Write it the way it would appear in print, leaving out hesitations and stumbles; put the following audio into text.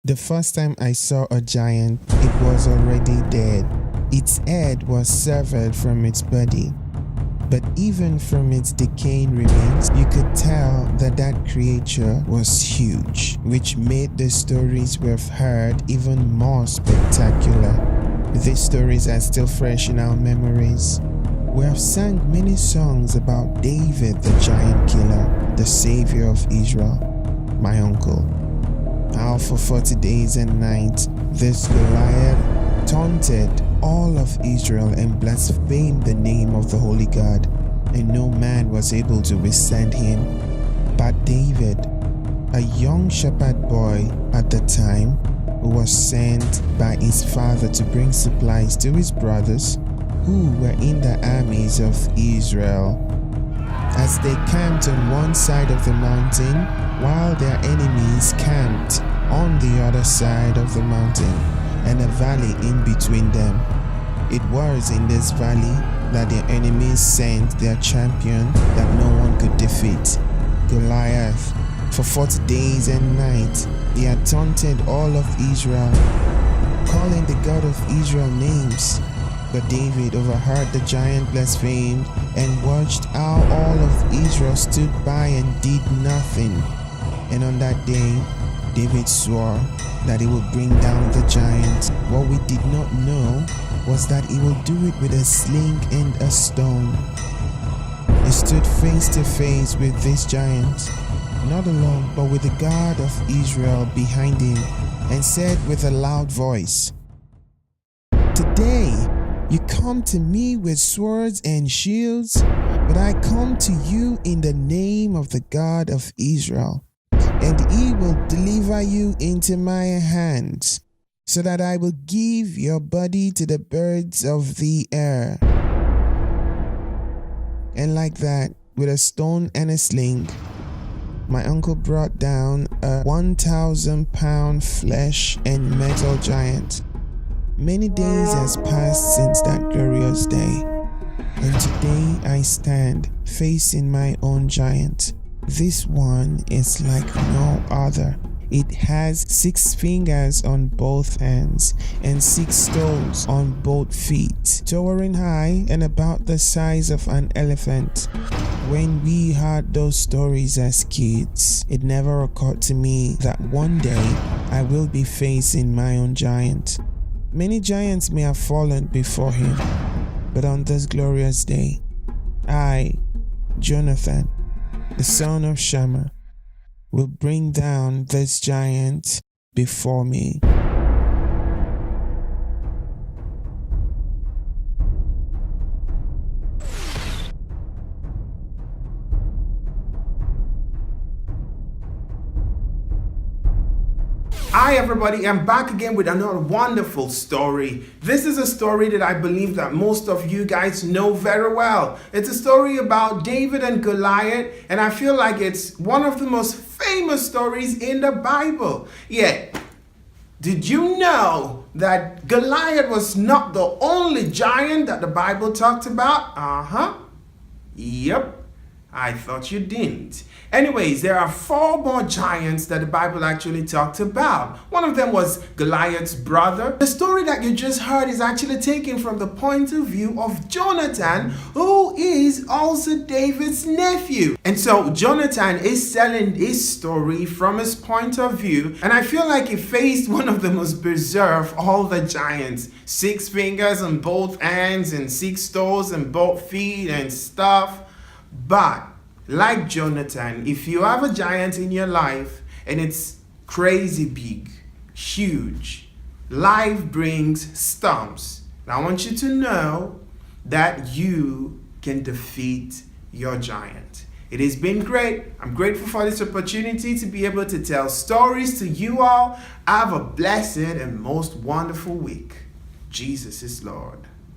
The first time I saw a giant, it was already dead. Its head was severed from its body. But even from its decaying remains, you could tell that that creature was huge, which made the stories we've heard even more spectacular. These stories are still fresh in our memories. We have sung many songs about David, the giant killer, the savior of Israel, my uncle. How for 40 days and nights, this Goliath taunted all of Israel and blasphemed the name of the Holy God, and no man was able to withstand him. But David, a young shepherd boy at the time, who was sent by his father to bring supplies to his brothers who were in the armies of Israel, as they camped on one side of the mountain while their enemies camped on the other side of the mountain, and a valley in between them. It was in this valley that their enemies sent their champion that no one could defeat, Goliath. For 40 days and nights, he had taunted all of Israel, calling the God of Israel names. But David overheard the giant blaspheme and watched how all of Israel stood by and did nothing. And on that day, David swore that he would bring down the giant. What we did not know was that he would do it with a sling and a stone. He stood face to face with this giant, not alone, but with the God of Israel behind him, and said with a loud voice, "Today you come to me with swords and shields, but I come to you in the name of the God of Israel, and he will deliver you into my hands, so that I will give your body to the birds of the air." And like that, with a stone and a sling, my uncle brought down a 1,000-pound flesh and metal giant. Many days has passed since that glorious day, and today I stand facing my own giant. This one is like no other. It has 6 fingers on both hands and 6 toes on both feet, towering high and about the size of an elephant. When we heard those stories as kids, it never occurred to me that one day I will be facing my own giant. Many giants may have fallen before him, but on this glorious day, I, Jonathan, the son of Shammah, will bring down this giant before me. Hi everybody, I'm back again with another wonderful story. This is a story that I believe that most of you guys know very well. It's a story about David and Goliath, and I feel like it's one of the most famous stories in the Bible. Yet, did you know that Goliath was not the only giant that the Bible talked about? Yep, I thought you didn't. Anyways, there are 4 more giants that the Bible actually talked about. One of them was Goliath's brother. The story that you just heard is actually taken from the point of view of Jonathan, who is also David's nephew. And so Jonathan is telling his story from his point of view, and I feel like he faced one of the most bizarre of all the giants. 6 fingers on both hands and 6 toes on both feet and stuff. But like Jonathan, if you have a giant in your life and it's crazy big, huge, life brings storms. Now I want you to know that you can defeat your giant. It has been great. I'm grateful for this opportunity to be able to tell stories to you all. Have a blessed and most wonderful week. Jesus is Lord.